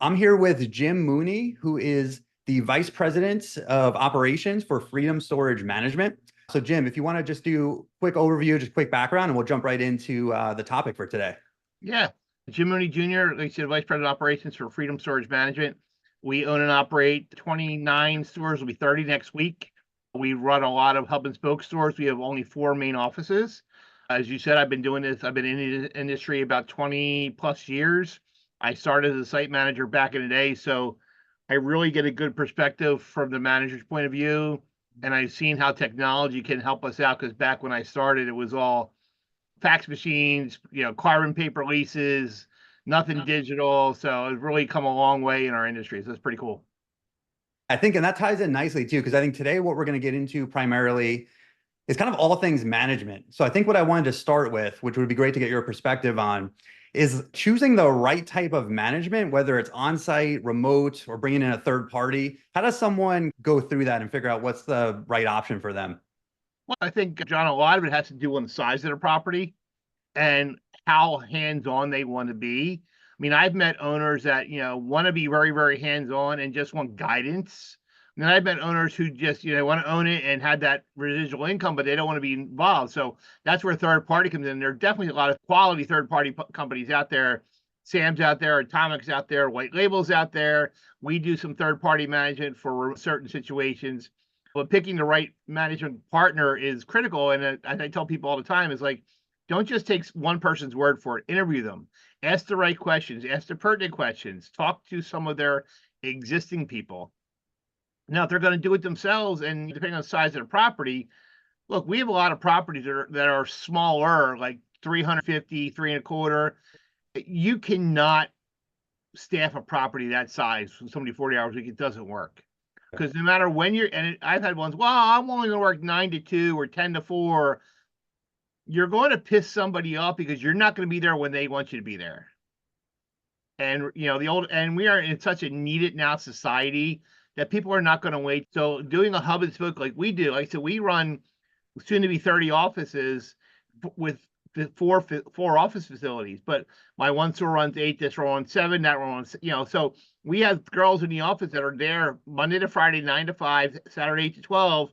I'm here with Jim Mooney, who is the Vice President of Operations for Freedom Storage Management. So, Jim, if you want to just do a quick overview, just quick background, and we'll jump right into the topic for today. Yeah, Jim Mooney Jr., like I said, Vice President of Operations for Freedom Storage Management. We own and operate 29 stores, will be 30 next week. We run a lot of hub and spoke stores. We have only 4 main offices. As you said, I've been doing this. I've been in the industry about 20 plus years. I started as a site manager back in the day, so I really get a good perspective from the manager's point of view. And I've seen how technology can help us out, because back when I started, it was all fax machines, carbon paper leases, nothing digital. So it's really come a long way in our industry. So it's pretty cool. I think, and that ties in nicely too, because I think today what we're going to get into primarily is kind of all things management. So I think what I wanted to start with, which would be great to get your perspective on, is choosing the right type of management, whether it's on-site, remote, or bringing in a third party. How does someone go through that and figure out what's the right option for them? Well, I think, John, a lot of it has to do with the size of the property and how hands-on they want to be. I mean, I've met owners that, want to be very, very hands-on and just want guidance. And then I've met owners who just, want to own it and had that residual income, but they don't want to be involved. So that's where third party comes in. There are definitely a lot of quality third party companies out there. Sam's out there, Atomic's out there, White Label's out there. We do some third party management for certain situations. But picking the right management partner is critical. And as I tell people all the time, is like, don't just take one person's word for it. Interview them. Ask the right questions. Ask the pertinent questions. Talk to some of their existing people. Now, if they're going to do it themselves, and depending on the size of the property, look, we have a lot of properties that are smaller, like 350, 3.25. You cannot staff a property that size for somebody 40 hours a week. It doesn't work. Because no matter when I've had ones, well, I'm only going to work 9 to 2 or 10 to 4. You're going to piss somebody off because you're not going to be there when they want you to be there. And, we are in such a needed now society that people are not going to wait. So doing a hub and spoke like we do, like I said, we run soon to be 30 offices with four office facilities, but my one store runs 8, this store runs 7, that runs, so we have girls in the office that are there Monday to Friday, 9 to 5, Saturday 8 to 12.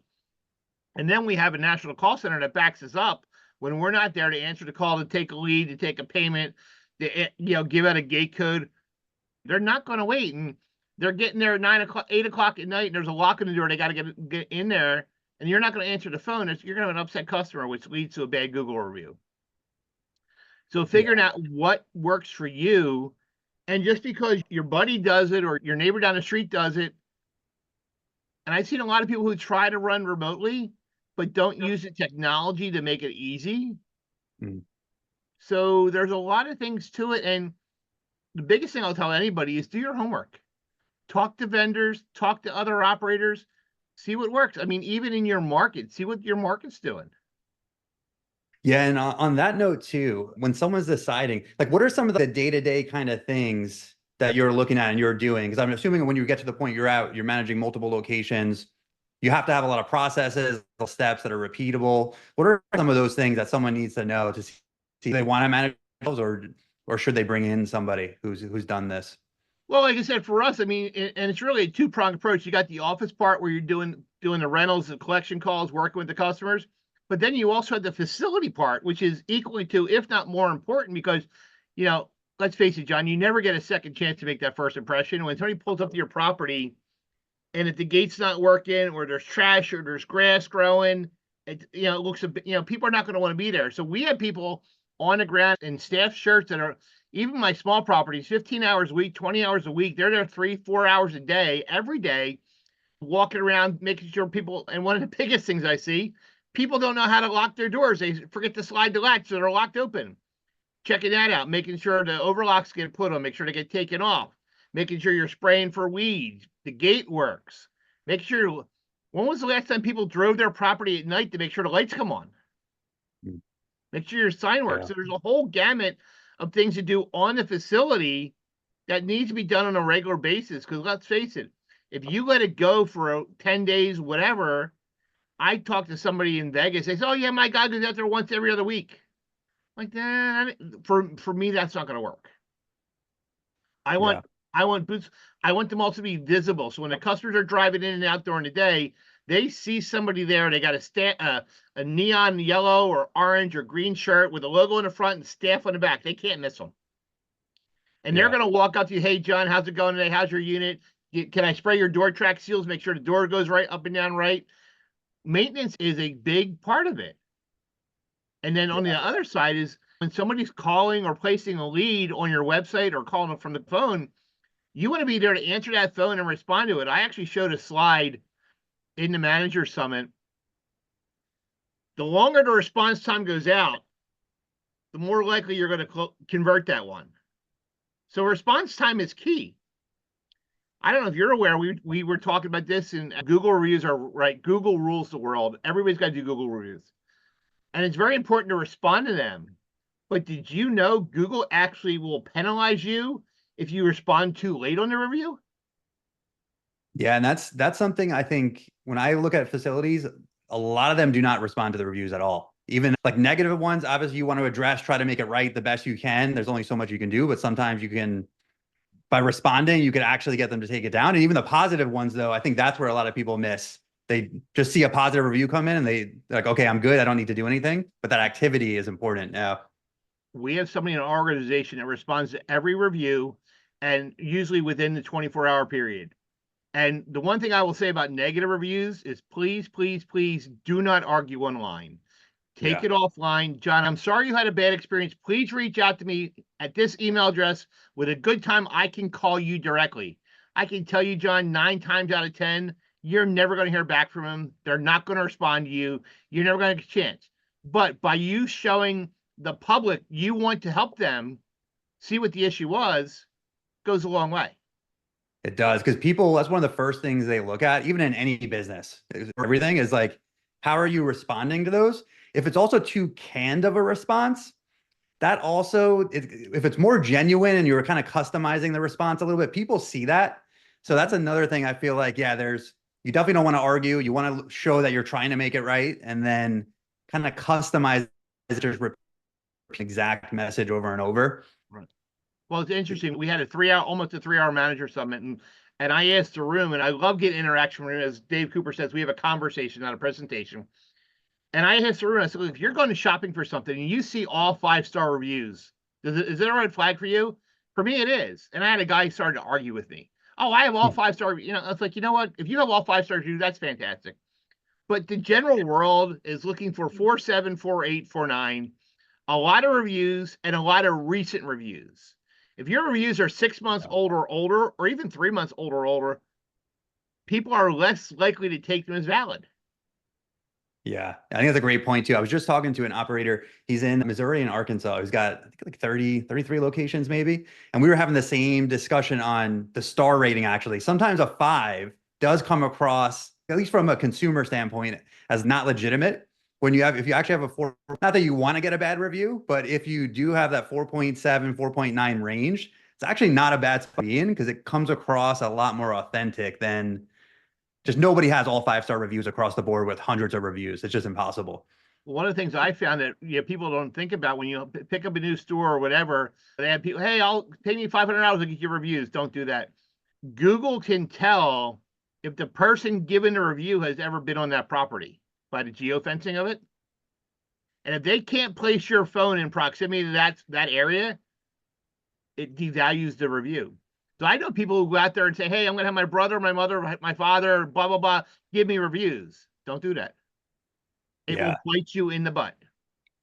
And then we have a national call center that backs us up when we're not there to answer the call, to take a lead, to take a payment, to, give out a gate code. They're not going to wait. And they're getting there at 9 o'clock, 8 o'clock at night, and there's a lock in the door. They got to get in there, and you're not going to answer the phone. You're going to have an upset customer, which leads to a bad Google review. So figuring out what works for you, and just because your buddy does it or your neighbor down the street does it, and I've seen a lot of people who try to run remotely, but don't use the technology to make it easy. So there's a lot of things to it. And the biggest thing I'll tell anybody is do your homework. Talk to vendors, talk to other operators, see what works. I mean, even in your market, see what your market's doing. Yeah, and on that note too, when someone's deciding, like, what are some of the day-to-day kind of things that you're looking at and you're doing? Because I'm assuming when you get to the point you're managing multiple locations, you have to have a lot of processes, steps that are repeatable. What are some of those things that someone needs to know to see if they want to manage those, or should they bring in somebody who's done this? Well, like I said, for us, I mean, and it's really a two-pronged approach. You got the office part where you're doing the rentals, the collection calls, working with the customers. But then you also have the facility part, which is equally to, if not more important, because, let's face it, John, you never get a second chance to make that first impression. When somebody pulls up to your property and if the gate's not working, or there's trash, or there's grass growing, it looks a bit, people are not going to want to be there. So we have people on the ground in staff shirts that are, even my small properties, 15 hours a week, 20 hours a week. They're there 3-4 hours a day, every day, walking around, making sure people, and one of the biggest things I see, people don't know how to lock their doors. They forget to slide the latch, so they're locked open. Checking that out, making sure the overlocks get put on, make sure they get taken off, making sure you're spraying for weeds, the gate works. Make sure, when was the last time people drove their property at night to make sure the lights come on? Make sure your sign works. Yeah. So there's a whole gamut of things to do on the facility that needs to be done on a regular basis. Because let's face it, if you let it go for 10 days, whatever, I talked to somebody in Vegas. They said, "Oh yeah, my guy goes out there once every other week." Like that, for me, that's not going to work. I I want boots. I want them also to be visible. So when the customers are driving in and out during the day, they see somebody there. They got a neon yellow or orange or green shirt with a logo in the front and staff on the back. They can't miss them. And they're Yeah. going to walk up to you. Hey, John, how's it going today? How's your unit? Can I spray your door track seals? Make sure the door goes right up and down right. Maintenance is a big part of it. And then on the other side is when somebody's calling or placing a lead on your website or calling them from the phone, you want to be there to answer that phone and respond to it. I actually showed a slide in the manager summit. The longer the response time goes out, the more likely you're going to convert that one. So response time is key. I don't know if you're aware, we were talking about this, and Google reviews are right. Google rules the world. Everybody's got to do Google reviews. And it's very important to respond to them. But did you know Google actually will penalize you if you respond too late on the review? Yeah, and that's something I think when I look at facilities, a lot of them do not respond to the reviews at all. Even like negative ones, obviously you want to address, try to make it right the best you can. There's only so much you can do, but sometimes you can, by responding, you can actually get them to take it down. And even the positive ones, though, I think that's where a lot of people miss. They just see a positive review come in and they're like, okay, I'm good. I don't need to do anything. But that activity is important now. We have somebody in our organization that responds to every review and usually within the 24-hour period. And the one thing I will say about negative reviews is please, please, please do not argue online. Take it offline. John, I'm sorry you had a bad experience. Please reach out to me at this email address with a good time. I can call you directly. I can tell you, John, 9 times out of 10, you're never going to hear back from them. They're not going to respond to you. You're never going to get a chance. But by you showing the public you want to help them see what the issue was, goes a long way. It does, because people, that's one of the first things they look at, even in any business. Everything is like, how are you responding to those? If it's also too canned of a response, that also, if it's more genuine and you're kind of customizing the response a little bit, people see that. So that's another thing I feel like, yeah, you definitely don't want to argue. You want to show that you're trying to make it right, and then kind of customize just exact message over and over. Right. Well, it's interesting. We had almost a 3-hour manager summit, and I asked the room, and I love getting interaction from him. As Dave Cooper says, we have a conversation, not a presentation. And I asked the room, I said, if you're going to shopping for something and you see all 5-star reviews, is it a red flag for you? For me, it is. And I had a guy started to argue with me. Oh, I have all 5-star. It's like, you know what? If you have all 5-star reviews, that's fantastic. But the general world is looking for 4.7, 4.8, 4.9, a lot of reviews and a lot of recent reviews. If your reviews are 6 months old or older, or even 3 months old or older, people are less likely to take them as valid. Yeah, I think that's a great point too. I was just talking to an operator. He's in Missouri and Arkansas. He's got, I think, like 33 locations maybe. And we were having the same discussion on the star rating, actually. Sometimes a 5 does come across, at least from a consumer standpoint, as not legitimate. If you actually have a 4, not that you want to get a bad review, but if you do have that 4.7, 4.9 range, it's actually not a bad spot to be in, because it comes across a lot more authentic than just nobody has all 5-star reviews across the board with hundreds of reviews. It's just impossible. One of the things I found that people don't think about when you pick up a new store or whatever, they have people, hey, I'll pay me $500 to get your reviews. Don't do that. Google can tell if the person giving the review has ever been on that property by the geofencing of it. And if they can't place your phone in proximity to that area, it devalues the review. So I know people who go out there and say, hey, I'm going to have my brother, my mother, my father, blah, blah, blah, give me reviews. Don't do that. It will bite you in the butt.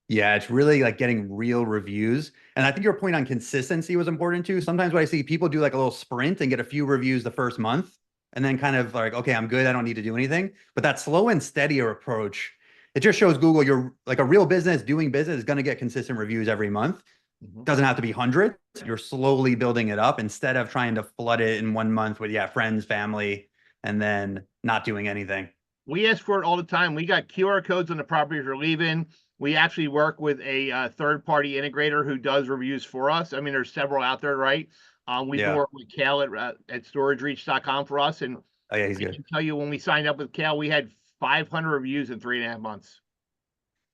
Yeah, it's really like getting real reviews. And I think your point on consistency was important too. Sometimes what I see, people do like a little sprint and get a few reviews the first month and then kind of like, okay, I'm good. I don't need to do anything. But that slow and steadier approach, it just shows Google you're like a real business doing business is going to get consistent reviews every month. Doesn't have to be hundreds. You're slowly building it up instead of trying to flood it in 1 month with, friends, family, and then not doing anything. We ask for it all the time. We got QR codes on the properties we're leaving. We actually work with a third-party integrator who does reviews for us. I mean, there's several out there, right? We've been working with Cal at storagereach.com for us. And he's I good. can tell you, when we signed up with Cal, we had 500 reviews in 3.5 months.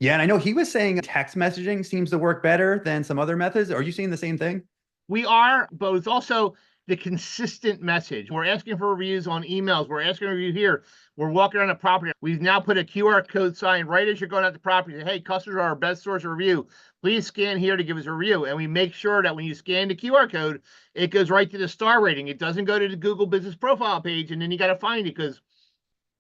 Yeah, and I know he was saying text messaging seems to work better than some other methods. Are you seeing the same thing? We are, but it's also the consistent message. We're asking for reviews on emails. We're asking for review here. We're walking around the property. We've now put a QR code sign right as you're going out the property. Say, hey, customers are our best source of review. Please scan here to give us a review. And we make sure that when you scan the QR code, it goes right to the star rating. It doesn't go to the Google Business Profile page, and then you got to find it because,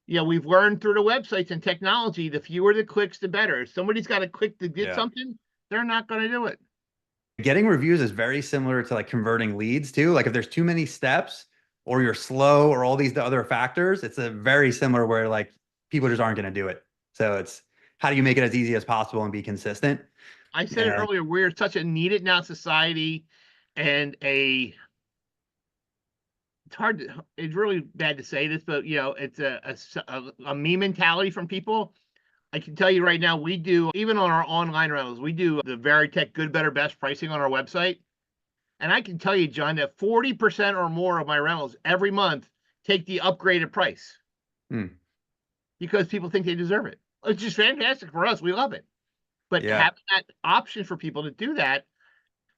you know, we've learned through the websites and technology, the fewer the clicks, the better. If somebody's got to click to get something, they're not going to do it. Getting reviews is very similar to like converting leads too. Like if there's too many steps or you're slow or all these other factors, it's a very similar where like people just aren't going to do it. So it's how do you make it as easy as possible and be consistent? I said it earlier, we're such a needed now society and it's hard to, it's really bad to say this, but you know, it's a me mentality from people. I can tell you right now, we do, even on our online rentals, we do the Veritech good, better, best pricing on our website. And I can tell you, John, that 40% or more of my rentals every month take the upgraded price because people think they deserve it. It's just fantastic for us. We love it. But having that option for people to do that,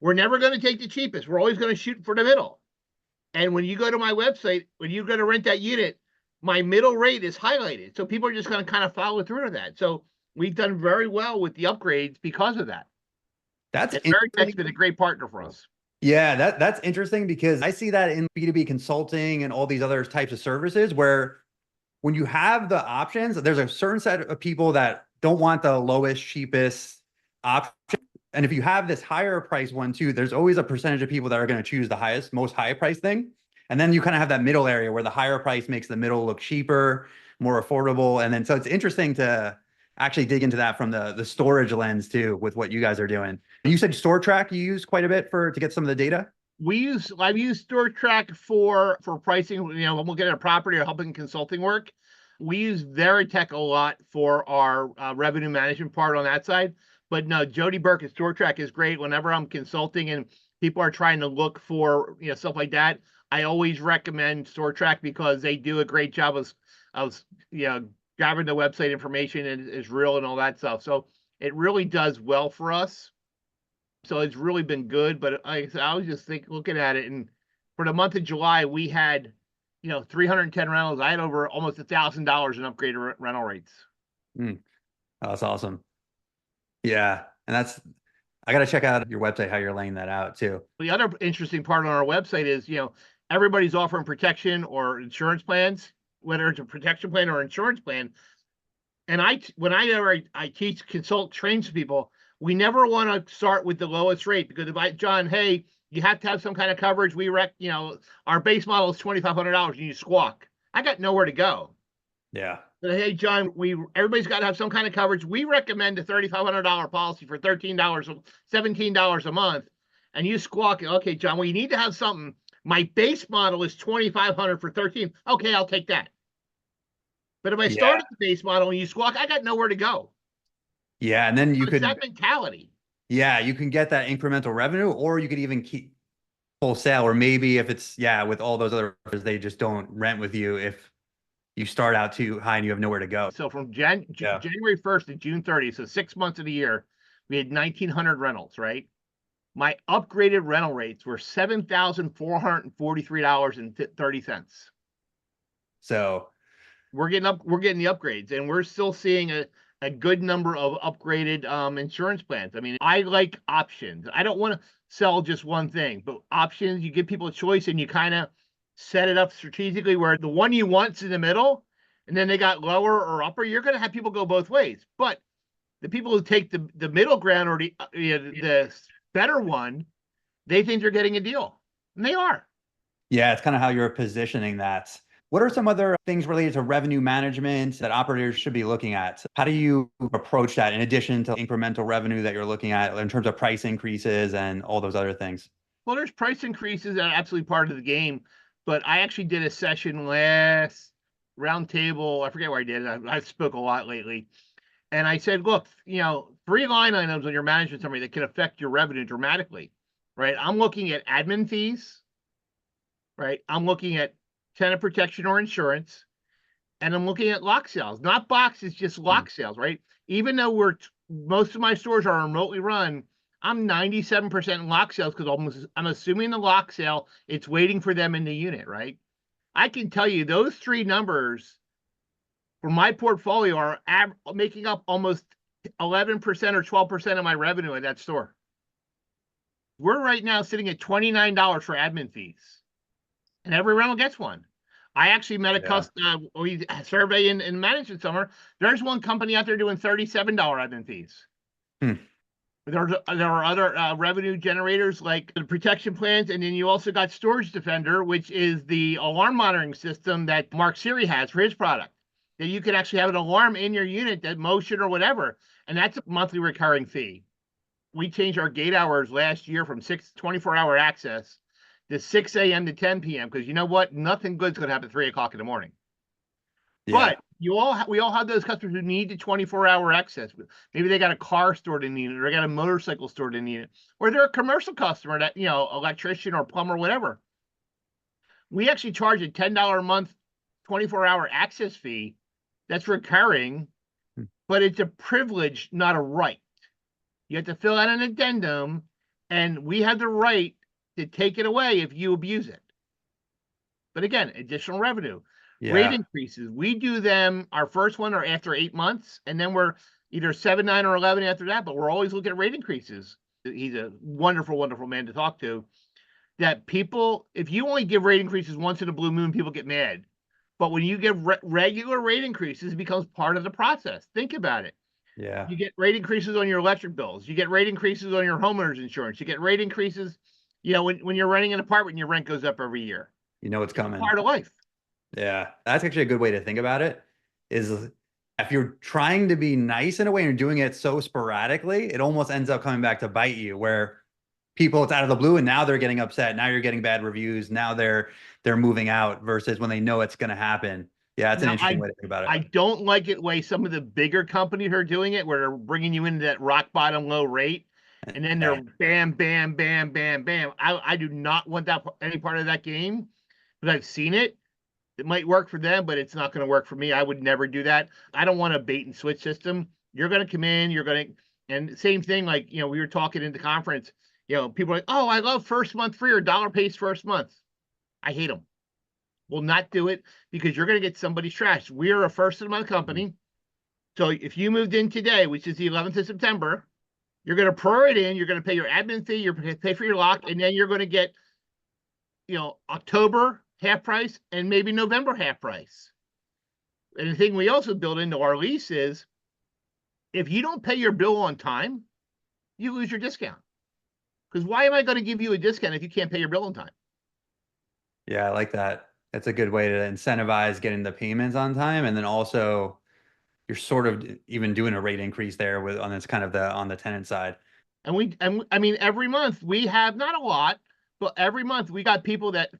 we're never going to take the cheapest. We're always going to shoot for the middle. And when you go to my website, when you're going to rent that unit, my middle rate is highlighted. So people are just going to kind of follow through to that. So we've done very well with the upgrades because of that. Veritech's been a great partner for us. Yeah, that's interesting because I see that in B2B consulting and all these other types of services where when you have the options, there's a certain set of people that don't want the lowest, cheapest option. And if you have this higher price one too, there's always a percentage of people that are going to choose the highest, most high price thing. And then you kind of have that middle area where the higher price makes the middle look cheaper, more affordable. And then so it's interesting to actually dig into that from the storage lens too, with what you guys are doing. You said StoreTrack you use quite a bit to get some of the data. I've used StoreTrack for pricing, you know, when we'll get a property or helping consulting work. We use Veritech a lot for our revenue management part on that side. But no, Jody Burke at StoreTrack is great. Whenever I'm consulting and people are trying to look for, you know, stuff like that, I always recommend StoreTrack because they do a great job of you know, grabbing the website information and is real and all that stuff. So it really does well for us. So it's really been good. But I was just looking at it, and for the month of July, we had, you know, 310 rentals. I had over almost $1,000 in upgraded rental rates. Oh, that's awesome. Yeah, and I got to check out your website how you're laying that out too. The other interesting part on our website is, you know, everybody's offering protection or insurance plans, whether it's a protection plan or insurance plan. And when I teach, consult, train people, we never want to start with the lowest rate because if John, hey, you have to have some kind of coverage. You know, our base model is $2,500 and you squawk. I got nowhere to go. Yeah. But hey, John, everybody's got to have some kind of coverage. We recommend a $3,500 policy for $13, $17 a month. And you squawk, okay, John, well, you need to have something. My base model is $2,500 for 13. Okay, I'll take that. But if I start at the base model and you squawk, I got nowhere to go. Yeah, and then you could that mentality. Yeah, you can get that incremental revenue, or you could even keep wholesale, or maybe if it's with all those other they just don't rent with you if you start out too high and you have nowhere to go. So from January 1st to June 30th, so 6 months of the year, we had 1,900 rentals, right? My upgraded rental rates were $7,443.30. So we're getting the upgrades, and we're still seeing a good number of upgraded insurance plans. I mean, I like options. I don't want to sell just one thing, but options, you give people a choice and you kind of set it up strategically where the one you want's in the middle, and then they got lower or upper. You're going to have people go both ways. But the people who take the middle ground or the better one, they think they're getting a deal, and they are. Yeah, it's kind of how you're positioning that. What are some other things related to revenue management that operators should be looking at? How do you approach that in addition to incremental revenue that you're looking at in terms of price increases and all those other things? Well, there's price increases that are absolutely part of the game. But I actually did a session last roundtable. I forget where I did it. I spoke a lot lately. And I said, look, you know, 3 line items on your management summary that can affect your revenue dramatically, right? I'm looking at admin fees, right? I'm looking at tenant protection or insurance, and I'm looking at lock sales, not boxes, just lock sales, right? Even though most of my stores are remotely run, I'm 97% lock sales because I'm assuming the lock sale, it's waiting for them in the unit, right? I can tell you those three numbers for my portfolio are making up almost 11% or 12% of my revenue at that store. We're right now sitting at $29 for admin fees, and every rental gets one. I actually met a customer, we survey and management summer. There's one company out there doing $37 admin fees. There are other revenue generators like the protection plans, and then you also got Storage Defender, which is the alarm monitoring system that Mark Siri has for his product. That you can actually have an alarm in your unit, that motion or whatever, and that's a monthly recurring fee. We changed our gate hours last year from 24-hour access to 6 a.m. to 10 p.m. because you know what? Nothing good's going to happen at 3 o'clock in the morning. Yeah. But we all have those customers who need the 24-hour access. Maybe they got a car stored in the unit, or they got a motorcycle stored in the unit, or they're a commercial customer that, electrician or plumber, whatever. We actually charge a $10 a month 24-hour access fee that's recurring, but it's a privilege, not a right. You have to fill out an addendum, and we have the right to take it away if you abuse it. But again, additional revenue. Rate increases. We do them, our first one are after 8 months, and then we're either 7, 9, or 11 after that, but we're always looking at rate increases. He's a wonderful, wonderful man to talk to. That people, if you only give rate increases once in a blue moon, people get mad. But when you give regular rate increases, it becomes part of the process. Think about it. Yeah. You get rate increases on your electric bills. You get rate increases on your homeowner's insurance. You get rate increases, when you're renting an apartment, your rent goes up every year. You know what's coming. It's part of life. Yeah, that's actually a good way to think about it, is if you're trying to be nice in a way and you're doing it so sporadically, it almost ends up coming back to bite you, where people, it's out of the blue and now they're getting upset. Now you're getting bad reviews. Now they're moving out versus when they know it's going to happen. Yeah, it's an interesting way to think about it. I don't like it way some of the bigger companies are doing it, where they're bringing you into that rock bottom low rate, and then they're bam, bam, bam, bam, bam. I do not want that any part of that game, but I've seen it. It might work for them, but it's not going to work for me. I would never do that. I don't want a bait and switch system. You're going to come in, and same thing, like, we were talking in the conference, people are like, oh, I love first month free or dollar pays first month. I hate them. Will not do it, because you're going to get somebody's trash. We are a first of the month company. So if you moved in today, which is the 11th of September, you're going to pour it in, you're going to pay your admin fee, you're going to pay for your lock, and then you're going to get, October half price and maybe November half price. And the thing we also build into our lease is, if you don't pay your bill on time, you lose your discount. Because why am I going to give you a discount if you can't pay your bill on time? Yeah, I like that. That's a good way to incentivize getting the payments on time. And then also you're sort of even doing a rate increase there on this kind of on the tenant side. And I mean, every month we have, not a lot, but every month we got people that,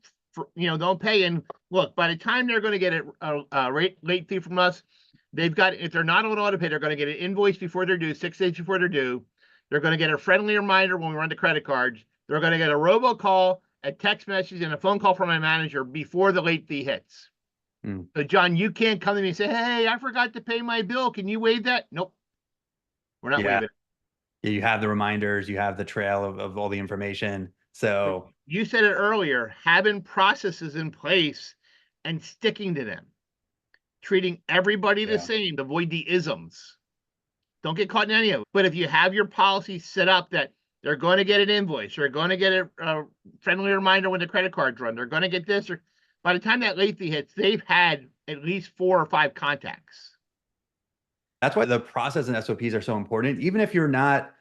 don't pay. And look, by the time they're going to get a late fee from us, they've got, if they're not on auto pay, they're going to get an invoice before they're due, 6 days before they're due. They're going to get a friendly reminder when we run the credit cards. They're going to get a robocall, a text message, and a phone call from my manager before the late fee hits. So John, you can't come to me and say, hey, I forgot to pay my bill. Can you waive that? Nope. We're not waiving it. Yeah, you have the reminders, you have the trail of all the information. So you said it earlier, having processes in place and sticking to them, treating everybody the same, to avoid the isms. Don't get caught in any of it. But if you have your policy set up that they're going to get an invoice, they're going to get a friendly reminder when the credit card's run, they're going to get this, or by the time that late fee hits, they've had at least 4 or 5 contacts. That's why the process and SOPs are so important. Even if you're not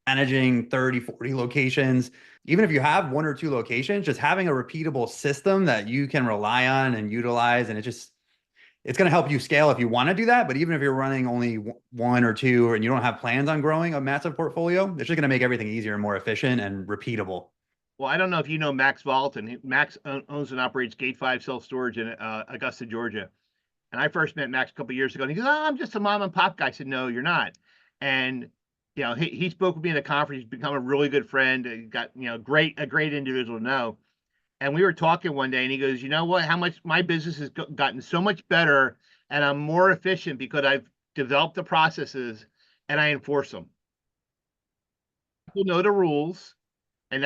managing 30, 40 locations, even if you have 1 or 2 locations, just having a repeatable system that you can rely on and utilize, and it's going to help you scale if you want to do that. But even if you're running only 1 or 2 and you don't have plans on growing a massive portfolio, it's just going to make everything easier and more efficient and repeatable. Well, I don't know if you know Max Vaulton. Max owns and operates Gate 5 self-storage in Augusta, Georgia. And I first met Max a couple of years ago, and he goes, oh, I'm just a mom and pop guy. I said, no, you're not. And he spoke with me at a conference. He's become a really good friend. He got, a great individual to know. And we were talking one day, and he goes, you know what? How much my business has gotten so much better, and I'm more efficient because I've developed the processes and I enforce them. people know the rules, and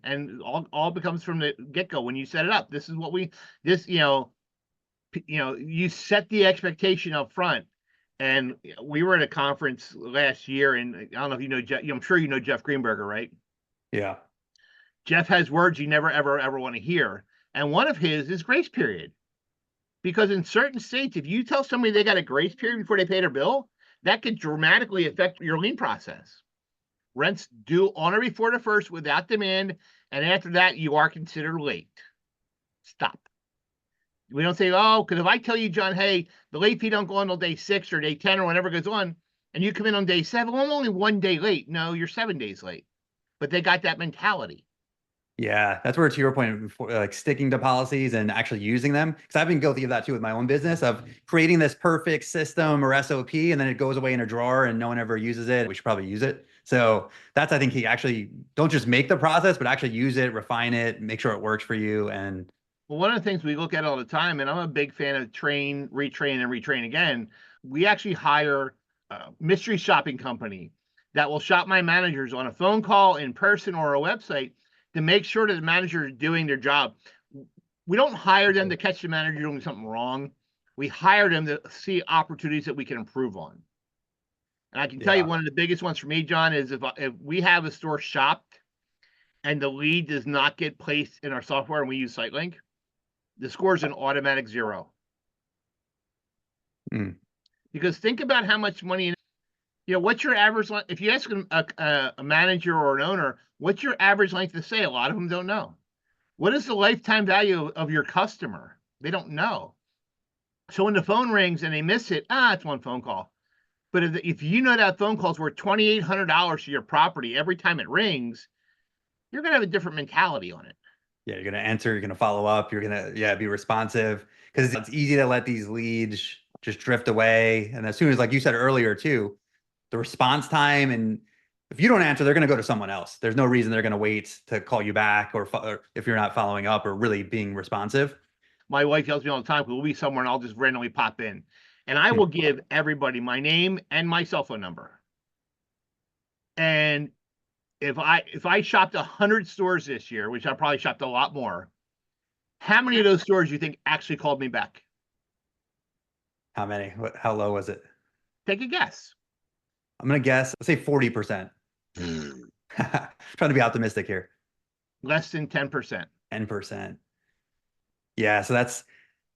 and all becomes from the get-go when you set it up. This is what you set the expectation up front. And we were at a conference last year, and I don't know if you know Jeff. I'm sure you know Jeff Greenberger, right? Yeah. Jeff has words you never ever want to hear, and one of his is grace period. Because in certain states, if you tell somebody they got a grace period before they pay their bill, that could dramatically affect your lien process. Rent's due on or before the 1st without demand, and after that, you are considered late. Stop. We don't say, oh, because if I tell you, John, hey, the late fee don't go on until day 6 or day 10 or whenever it goes on, and you come in on day 7, well, I'm only 1 day late. No, you're 7 days late. But they got that mentality. Yeah, that's where, to your point, like sticking to policies and actually using them. Because I've been guilty of that too with my own business, of creating this perfect system or SOP, and then it goes away in a drawer and no one ever uses it. We should probably use it. So that's, I think, he actually don't just make the process, but actually use it, refine it, make sure it works for you. And well, one of the things we look at all the time, and I'm a big fan of train, retrain, and retrain again. We actually hire a mystery shopping company that will shop my managers on a phone call, in person, or a website to make sure that the manager is doing their job. We don't hire them to catch the manager doing something wrong. We hire them to see opportunities that we can improve on. And I can tell you one of the biggest ones for me, John, is if we have a store shopped and the lead does not get placed in our software and we use SiteLink, the score is an automatic 0. Because think about how much money, what's your average, if you ask a manager or an owner, what's your average length of stay? A lot of them don't know. What is the lifetime value of your customer? They don't know. So when the phone rings and they miss it, it's one phone call. But if you know that phone call is worth $2,800 to your property every time it rings, you're going to have a different mentality on it. Yeah, you're going to answer, you're going to follow up, you're going to, be responsive, because it's easy to let these leads just drift away. And as soon as, like you said earlier too, the response time, and if you don't answer, they're going to go to someone else. There's no reason they're going to wait to call you back, or if you're not following up or really being responsive. My wife tells me all the time, we'll be somewhere and I'll just randomly pop in. And I will give everybody my name and my cell phone number. And if I shopped 100 stores this year, which I probably shopped a lot more, how many of those stores do you think actually called me back? How many? How low was it? Take a guess. I'm going to guess, let's say 40%. Trying to be optimistic here. Less than 10%. 10%. Yeah, so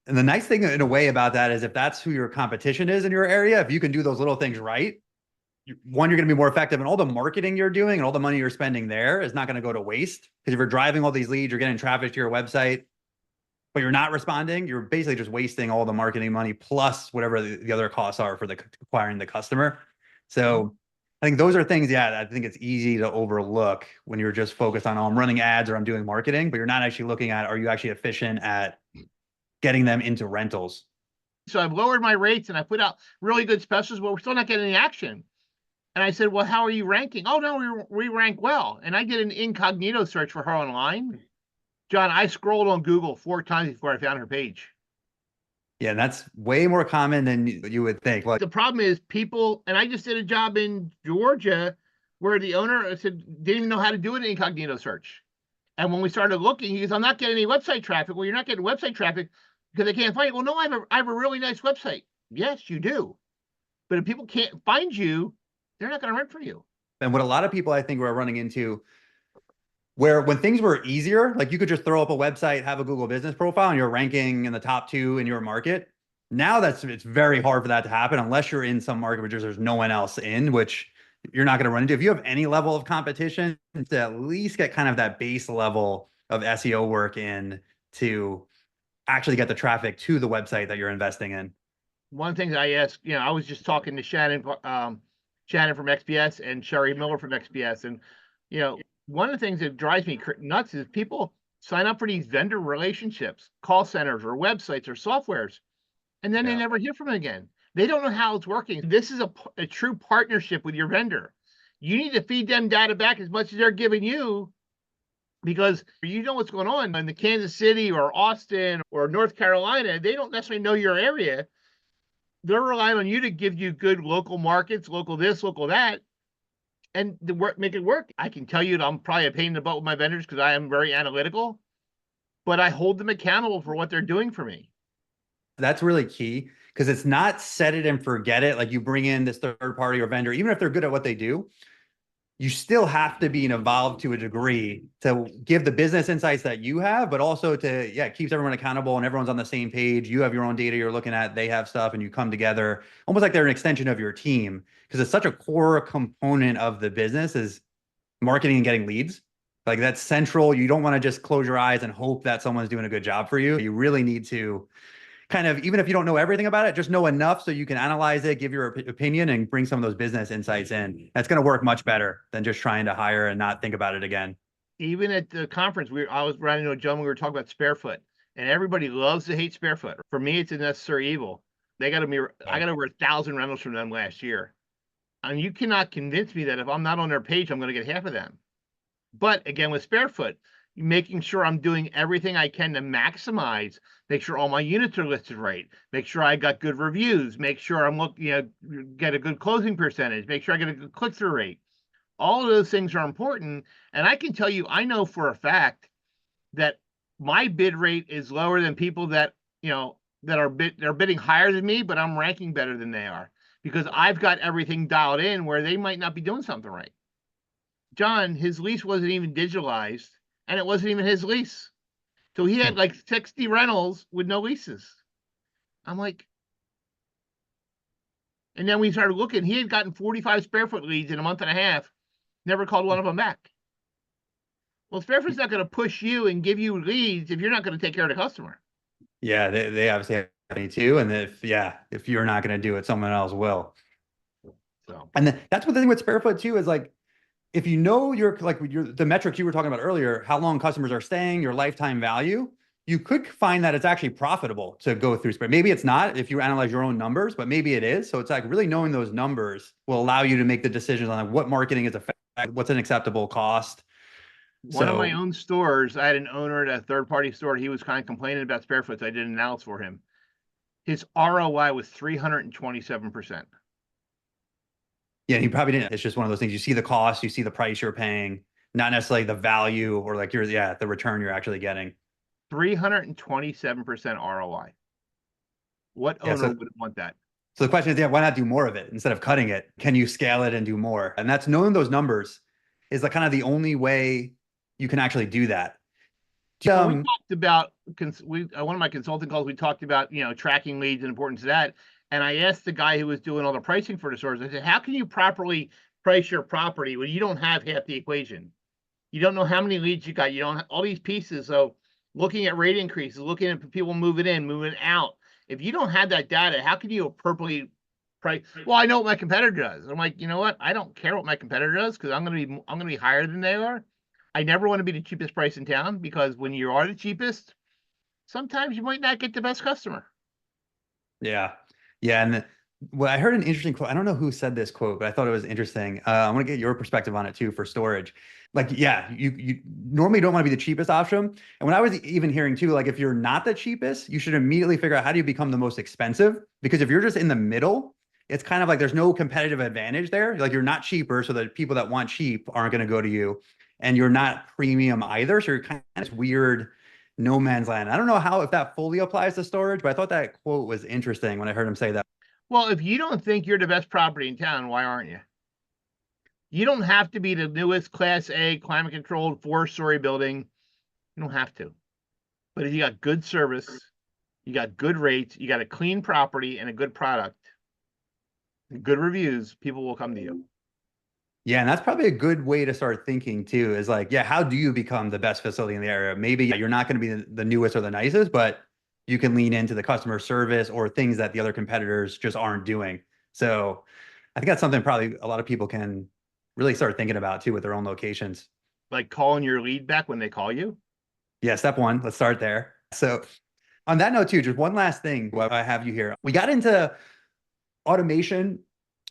and the nice thing in a way about that is, if that's who your competition is in your area, if you can do those little things right, one, you're going to be more effective, and all the marketing you're doing and all the money you're spending there is not going to go to waste. Because if you're driving all these leads, you're getting traffic to your website, but you're not responding, you're basically just wasting all the marketing money plus whatever the other costs are for acquiring the customer. So I think those are things, I think it's easy to overlook when you're just focused on, I'm running ads or I'm doing marketing, but you're not actually looking at, are you actually efficient at getting them into rentals? So I've lowered my rates and I put out really good specials, but we're still not getting any action. And I said, well, how are you ranking? Oh, no, we rank well. And I did an incognito search for her online. John, I scrolled on Google 4 times before I found her page. Yeah, and that's way more common than you would think. Like, the problem is people, and I just did a job in Georgia where the owner said didn't even know how to do an incognito search. And when we started looking, he goes, I'm not getting any website traffic. Well, you're not getting website traffic because they can't find it. Well, no, I have a really nice website. Yes, you do. But if people can't find you, they're not going to rent for you. And what a lot of people, I think, were running into, where when things were easier, like you could just throw up a website, have a Google business profile, and you're ranking in the top 2 in your market. Now it's very hard for that to happen unless you're in some market where there's no one else in, which you're not going to run into. If you have any level of competition, to at least get kind of that base level of SEO work in to actually get the traffic to the website that you're investing in. One thing that I asked, I was just talking to Shannon from XPS and Sherry Miller from XPS, and one of the things that drives me nuts is people sign up for these vendor relationships, call centers or websites or softwares, and then they never hear from them again. They don't know how it's working. This is a true partnership with your vendor. You need to feed them data back as much as they're giving you, because you know what's going on in the Kansas City or Austin or North Carolina. They don't necessarily know your area. They're relying on you to give you good local markets, local this, local that. and the work, make it work. I can tell you that I'm probably a pain in the butt with my vendors because I am very analytical, but I hold them accountable for what they're doing for me. That's really key because it's not set it and forget it. Like you bring in this third party or vendor, even if they're good at what they do, you still have to be involved to a degree to give the business insights that you have, but also to, yeah, keeps everyone accountable and everyone's on the same page. You have your own data you're looking at, they have stuff, and you come together almost like they're an extension of your team because it's such a core component of the business is marketing and getting leads. Like that's central. You don't want to just close your eyes and hope that someone's doing a good job for you. You really need to kind of, even if you don't know everything about it, just know enough so you can analyze it, give your opinion, and bring some of those business insights in. That's going to work much better than just trying to hire and not think about it again. Even at the conference, I was running into a gentleman, we were talking about SpareFoot, and everybody loves to hate SpareFoot. For me, it's a necessary evil. I got over 1,000 rentals from them last year. And you cannot convince me that if I'm not on their page, I'm going to get half of them. But again, with SpareFoot, making sure I'm doing everything I can to maximize, make sure all my units are listed right, make sure I got good reviews, make sure I'm looking, get a good closing percentage, make sure I get a good click-through rate. All of those things are important. And I can tell you, I know for a fact that my bid rate is lower than people that, they're bidding higher than me, but I'm ranking better than they are because I've got everything dialed in where they might not be doing something right. John, his lease wasn't even digitalized and it wasn't even his lease. So he had like 60 rentals with no leases. I'm like, and then we started looking, he had gotten 45 SpareFoot leads in a month and a half, never called one of them back. Well, SpareFoot's not going to push you and give you leads if you're not going to take care of the customer. Yeah, they obviously have me too. And if you're not going to do it, someone else will. So, and that's what the thing with SpareFoot too is like, if you know the metrics you were talking about earlier, how long customers are staying, your lifetime value, you could find that it's actually profitable to go through Spare. Maybe it's not if you analyze your own numbers, but maybe it is. So it's like really knowing those numbers will allow you to make the decisions on like what marketing is effective, what's an acceptable cost. One of my own stores, I had an owner at a third-party store. He was kind of complaining about SpareFoot. So I did an analysis for him. His ROI was 327%. Yeah, he probably didn't. It's just one of those things. You see the cost, you see the price you're paying, not necessarily the value or like the return you're actually getting. 327% ROI. What owner would want that? So the question is, why not do more of it instead of cutting it? Can you scale it and do more? And that's knowing those numbers is like kind of the only way you can actually do that. We talked about one of my consulting calls. We talked about tracking leads and importance of that. And I asked the guy who was doing all the pricing for the stores. I said, "How can you properly price your property when you don't have half the equation? You don't know how many leads you got. You don't have all these pieces. So looking at rate increases, looking at people moving in, moving out. If you don't have that data, how can you appropriately price? Well, I know what my competitor does. I'm like, you know what? I don't care what my competitor does because I'm gonna be higher than they are. I never want to be the cheapest price in town because when you are the cheapest, sometimes you might not get the best customer." Yeah. Yeah. And well, I heard an interesting quote. I don't know who said this quote, but I thought it was interesting. I want to get your perspective on it too for storage. Like, yeah, you normally don't want to be the cheapest option. And when I was even hearing too, like if you're not the cheapest, you should immediately figure out how do you become the most expensive? Because if you're just in the middle, it's kind of like there's no competitive advantage there. Like you're not cheaper, so that people that want cheap aren't going to go to you. And you're not premium either. So you're kind of this weird no man's land. I don't know if that fully applies to storage, but I thought that quote was interesting when I heard him say that. Well, if you don't think you're the best property in town, why aren't you? You don't have to be the newest Class A climate controlled 4-story building. You don't have to. But if you got good service, you got good rates, you got a clean property and a good product, good reviews, people will come to you. Yeah, and that's probably a good way to start thinking too, is like, yeah, how do you become the best facility in the area? Maybe you're not going to be the newest or the nicest, but you can lean into the customer service or things that the other competitors just aren't doing. So I think that's something probably a lot of people can really start thinking about too with their own locations. Like calling your lead back when they call you? Yeah, step one, let's start there. So on that note too, just one last thing while I have you here. We got into automation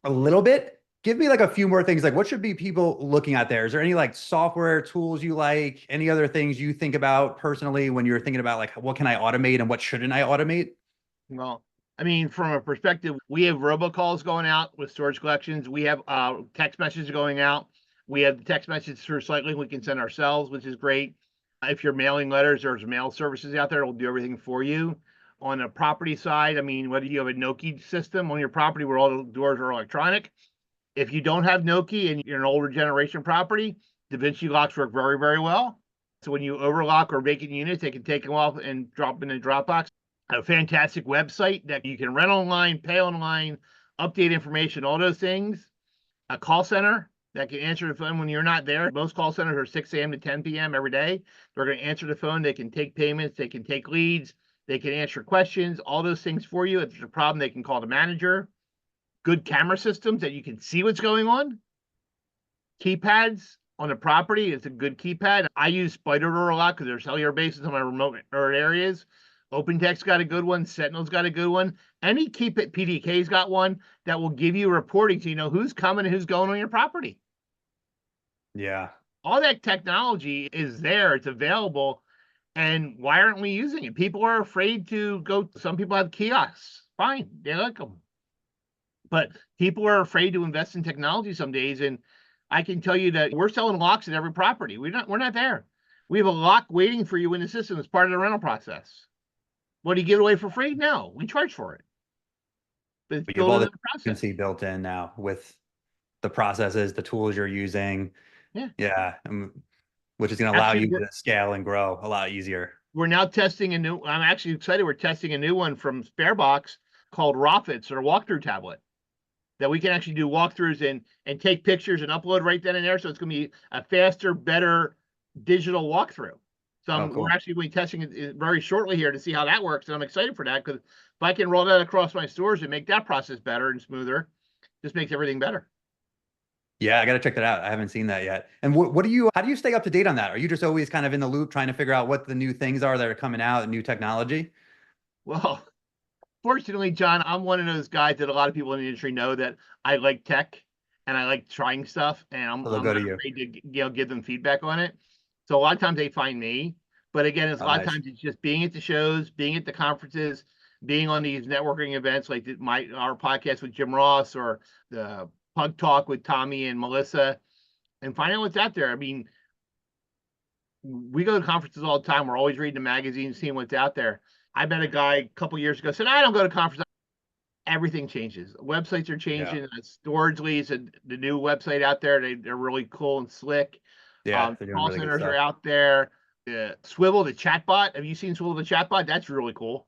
a little bit. Give me like a few more things. Like what should be people looking at there? Is there any like software tools you like? Any other things you think about personally when you're thinking about like, what can I automate and what shouldn't I automate? Well, I mean, from a perspective, we have robocalls going out with storage collections. We have text messages going out. We have the text message through recycling we can send ourselves, which is great. If you're mailing letters, there's mail services out there that will do everything for you. On the property side, I mean, whether you have a Nokia system on your property where all the doors are electronic, if you don't have Nokia and you're an older generation property, DaVinci locks work very, very well. So when you overlock or vacant units, they can take them off and drop in a Dropbox. A fantastic website that you can rent online, pay online, update information, all those things. A call center that can answer the phone when you're not there. Most call centers are 6 a.m. to 10 p.m. every day. They're going to answer the phone. They can take payments. They can take leads. They can answer questions, all those things for you. If there's a problem, they can call the manager. Good camera systems that you can see what's going on. Keypads on the property. It's a good keypad. I use Spider Door a lot because there's cellular bases on my remote areas. OpenText's got a good one. Sentinel's got a good one. Any PDK's got one that will give you reporting so you know who's coming and who's going on your property. Yeah. All that technology is there. It's available. And why aren't we using it? People are afraid to go. Some people have kiosks. Fine. They like them. But people are afraid to invest in technology some days. And I can tell you that we're selling locks at every property. We're not there. We have a lock waiting for you in the system as part of the rental process. What do you give it away for free? No, we charge for it. But it's You have all built the into the process. efficiency built in now with the processes, the tools you're using. Yeah. Yeah. Which is going to allow Actually, you to scale and grow a lot easier. we're now testing a new, I'm actually excited. We're testing a new one from Sparebox called Roffits, or a walkthrough tablet, that we can actually do walkthroughs and take pictures and upload right then and there. So it's going to be a faster, better digital walkthrough. So cool. we're actually going to be testing it very shortly here to see how that works. And I'm excited for that because if I can roll that across my stores and make that process better and smoother, just makes everything better. Yeah, I got to check that out. I haven't seen that yet. And how do you stay up to date on that? Are you just always kind of in the loop trying to figure out what the new things are that are coming out and new technology? Well, fortunately, John, I'm one of those guys that a lot of people in the industry know that I like tech and I like trying stuff, and I'm They'll not go to you. afraid to give them feedback on it. So a lot of times they find me, but again, it's a lot of Nice. times it's just being at the shows, being at the conferences, being on these networking events like our podcast with Jim Ross or the Pug Talk with Tommy and Melissa, and finding out what's out there. I mean, we go to conferences all the time. We're always reading the magazines, seeing what's out there. I met a guy a couple years ago said, I don't go to conferences. Everything changes. Websites are changing. Yeah. Storagely's the new website out there. They're really cool and slick. Yeah, they're doing Call really good centers are stuff. out there. Swivel, the chatbot. Have you seen Swivel, the chatbot? That's really cool.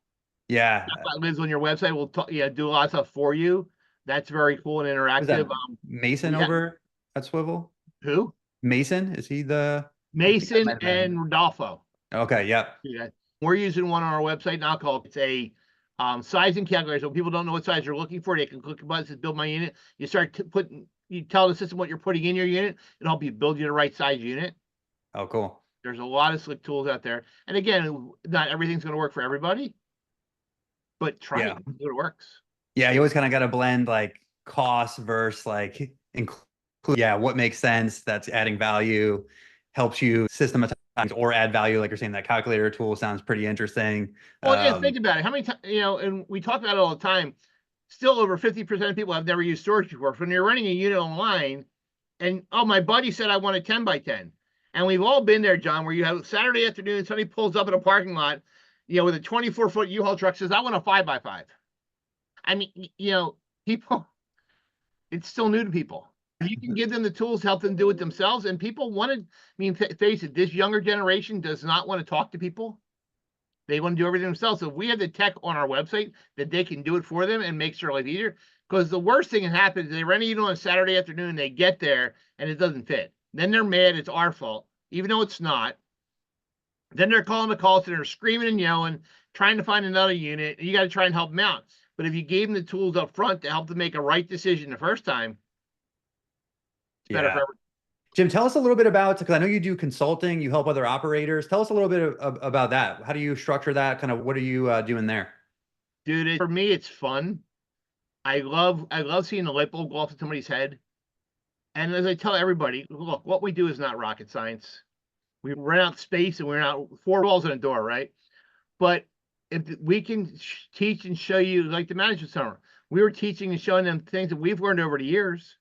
Yeah. Chatbot lives on your website. Will do a lot of stuff for you. That's very cool and Was that interactive. Mason over at Swivel? Who? Mason? Is he the Mason and Rodolfo. Okay, yep. Yeah. We're using one on our website now called, it's a sizing calculator. So people don't know what size you're looking for, they can click a button that says build my unit. You start you tell the system what you're putting in your unit. It'll help you build you the right size unit. Oh, cool. There's a lot of slick tools out there. And again, not everything's going to work for everybody, but try it. It works. Yeah, you always kind of got to blend like cost versus like include. Yeah, what makes sense, that's adding value, helps you systematize or add value. Like you're saying, that calculator tool sounds pretty interesting. Well, yeah, think about it. How many times, and we talk about it all the time, still over 50% of people have never used storage before. When you're renting a unit online and, oh, my buddy said I want a 10 by 10. And we've all been there, John, where you have Saturday afternoon, somebody pulls up in a parking lot, with a 24-foot U-Haul truck, says, I want a 5 by 5. I mean, people, it's still new to people. You can give them the tools, help them do it themselves. And people face it, this younger generation does not want to talk to people. They want to do everything themselves. So if we have the tech on our website that they can do it for them and makes their life easier. Because the worst thing that happens is they rent a unit on a Saturday afternoon, they get there and it doesn't fit. Then they're mad, it's our fault, even though it's not. Then they're calling the call center, screaming and yelling, trying to find another unit, and you got to try and help them out. But if you gave them the tools up front to help them make a right decision the first time, it's better for everyone. Jim, tell us a little bit about, because I know you do consulting, you help other operators. Tell us a little bit about that. How do you structure that? Kind of what are you doing there? Dude, for me, it's fun. I love seeing the light bulb go off in somebody's head. And as I tell everybody, look, what we do is not rocket science. We rent out space and we're not 4 walls and a door, right? But if we can teach and show you, like the management center, we were teaching and showing them things that we've learned over the years.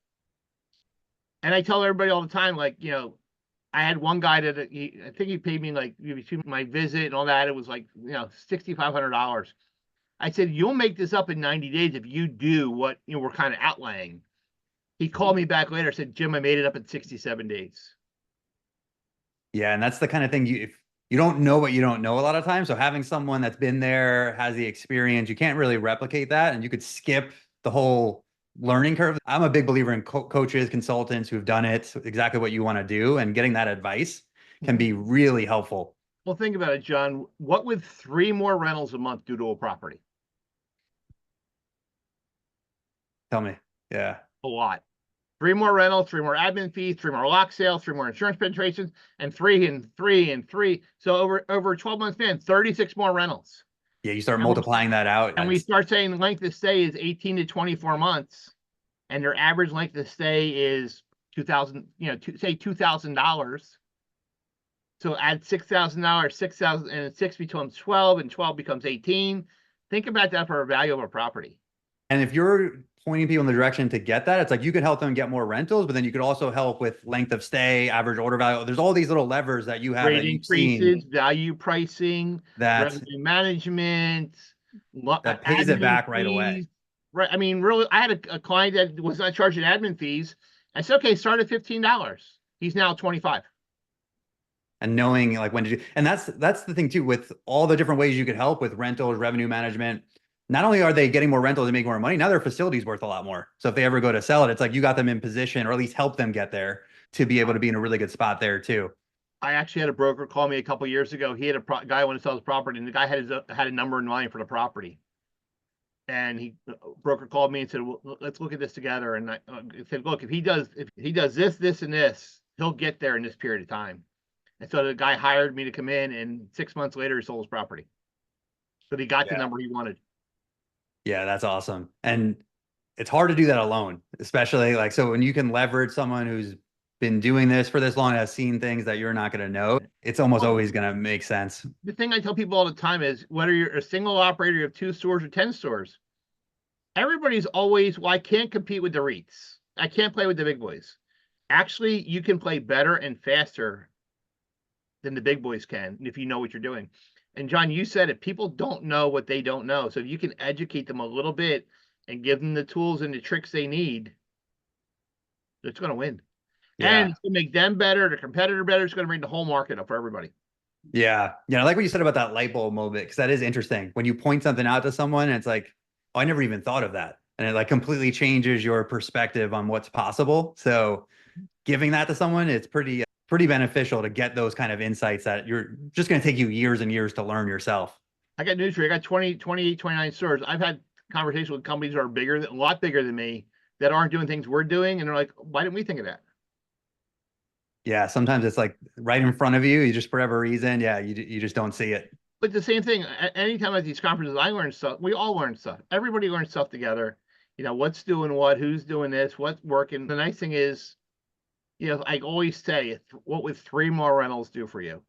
And I tell everybody all the time, like, I had one guy that I think he paid me like between my visit and all that. It was like, $6,500. I said, you'll make this up in 90 days if you do what we're kind of outlaying. He called me back later, said, Jim, I made it up in 67 days. Yeah, and that's the kind of thing if you don't know what you don't know a lot of times. So having someone that's been there, has the experience, you can't really replicate that, and you could skip the whole learning curve. I'm a big believer in coaches, consultants who've done it, exactly what you want to do, and getting that advice can be really helpful. Well, think about it, John. What would 3 more rentals a month do to a property? Tell me. Yeah. A lot. 3 more rentals, 3 more admin fees, 3 more lock sales, 3 more insurance penetrations, and 3 and 3 and 3. So over a 12-month span, 36 more rentals. Yeah, you start multiplying that out. And we start saying the length of stay is 18 to 24 months, and their average length of stay is $2,000, say $2,000. So add $6,000, 6,000, and 6 becomes 12, and 12 becomes 18. Think about that for a value of a property. And if you're pointing people in the direction to get that, it's like you could help them get more rentals, but then you could also help with length of stay, average order value. There's all these little levers that you have Rate increases, value pricing, revenue management, that pays it back right away. Right. I mean, really, I had a client that was not charging admin fees. I said, okay, start at $15. He's now 25. And knowing like when to do, and that's the thing too, with all the different ways you could help with rentals, revenue management. Not only are they getting more rentals and making more money, now their facility's worth a lot more. So if they ever go to sell it, it's like you got them in position, or at least help them get there to be able to be in a really good spot there too. I actually had a broker call me a couple of years ago. He had a guy wanted to sell his property, and the guy had a number in mind for the property. And broker called me and said, well, let's look at this together. And I said, look, if he does this, this, and this, he'll get there in this period of time. And so the guy hired me to come in, and 6 months later, he sold his property. So he got the number he wanted. Yeah, that's awesome. And it's hard to do that alone, especially like, so when you can leverage someone who's been doing this for this long, has seen things that you're not going to know, it's almost always going to make sense. The thing I tell people all the time is whether you're a single operator, you have 2 stores or 10 stores, everybody's always, well, I can't compete with the REITs. I can't play with the big boys. Actually, you can play better and faster than the big boys can if you know what you're doing. And John, you said it, people don't know what they don't know. So if you can educate them a little bit and give them the tools and the tricks they need, it's going to win. Yeah. And it's going to make them better, the competitor better. It's going to bring the whole market up for everybody. Yeah. Yeah. I like what you said about that light bulb moment, because that is interesting. When you point something out to someone, it's like, oh, I never even thought of that. And it like completely changes your perspective on what's possible. So giving that to someone, it's pretty beneficial to get those kind of insights that you're just going to take you years and years to learn yourself. I got news for you. I got 28, 29 stores. I've had conversations with companies that are bigger, a lot bigger than me, that aren't doing things we're doing. And they're like, why didn't we think of that? Yeah. Sometimes it's like right in front of you. You just, for whatever reason, yeah, you just don't see it. But the same thing, anytime at these conferences, I learn stuff. We all learn stuff. Everybody learns stuff together. What's doing what, who's doing this, what's working. The nice thing is, I always say, what would 3 more rentals do for you?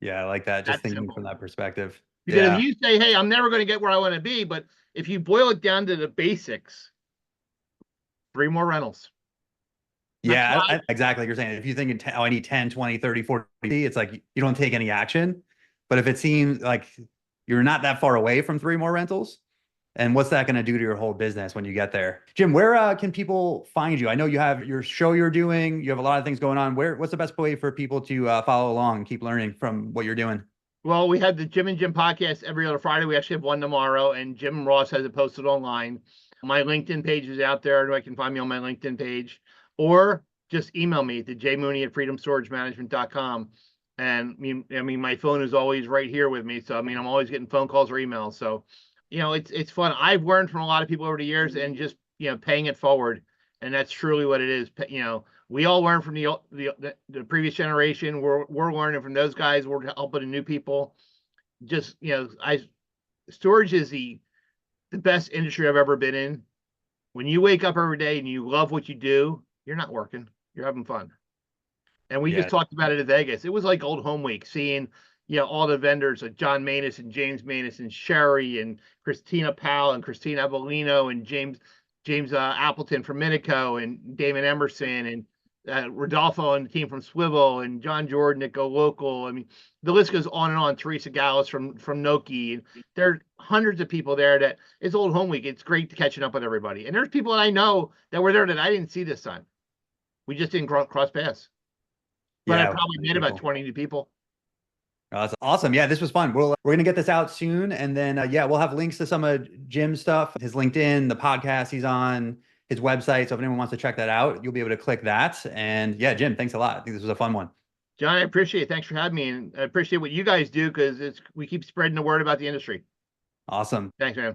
Yeah, I like that. Just thinking from that perspective. Because if you say, hey, I'm never going to get where I want to be, but if you boil it down to the basics, 3 more rentals. Yeah, exactly. You're saying if you think, I need 10, 20, 30, 40, it's like you don't take any action. But if it seems like you're not that far away from 3 more rentals, and what's that going to do to your whole business when you get there? Jim, where can people find you? I know you have your show you're doing. You have a lot of things going on. What's the best way for people to follow along and keep learning from what you're doing? Well, we have the Jim and Jim podcast every other Friday. We actually have one tomorrow, and Jim Ross has it posted online. My LinkedIn page is out there. You can find me on my LinkedIn page, or just email me at jmooney@freedomstoragemanagement.com. And I mean, my phone is always right here with me. So, I mean, I'm always getting phone calls or emails. So, it's fun. I've learned from a lot of people over the years, and just, paying it forward. And that's truly what it is. We all learn from the previous generation. We're learning from those guys. We're helping the new people. Just, storage is the best industry I've ever been in. When you wake up every day and you love what you do, you're not working, you're having fun. And we just talked about it at Vegas. It was like old home week, seeing, all the vendors like John Manus and James Manus and Sherry and Christina Powell and Christina Avellino and James. James Appleton from Minico, and Damon Emerson, and Rodolfo and the team from Swivel, and John Jordan at Go Local. I mean, the list goes on and on. Teresa Gallus from Noki. There are hundreds of people there that it's Old Home Week. It's great catching up with everybody. And there's people that I know that were there that I didn't see this time. We just didn't cross paths. But I probably met about 20 new people. That's awesome. Yeah, this was fun. We're gonna get this out soon, and then yeah, we'll have links to some of Jim's stuff, his LinkedIn, the podcast he's on, his website. So if anyone wants to check that out, you'll be able to click that. And yeah, Jim, thanks a lot. I think this was a fun one. John, I appreciate it. Thanks for having me, and I appreciate what you guys do, because we keep spreading the word about the industry. Awesome. Thanks, man.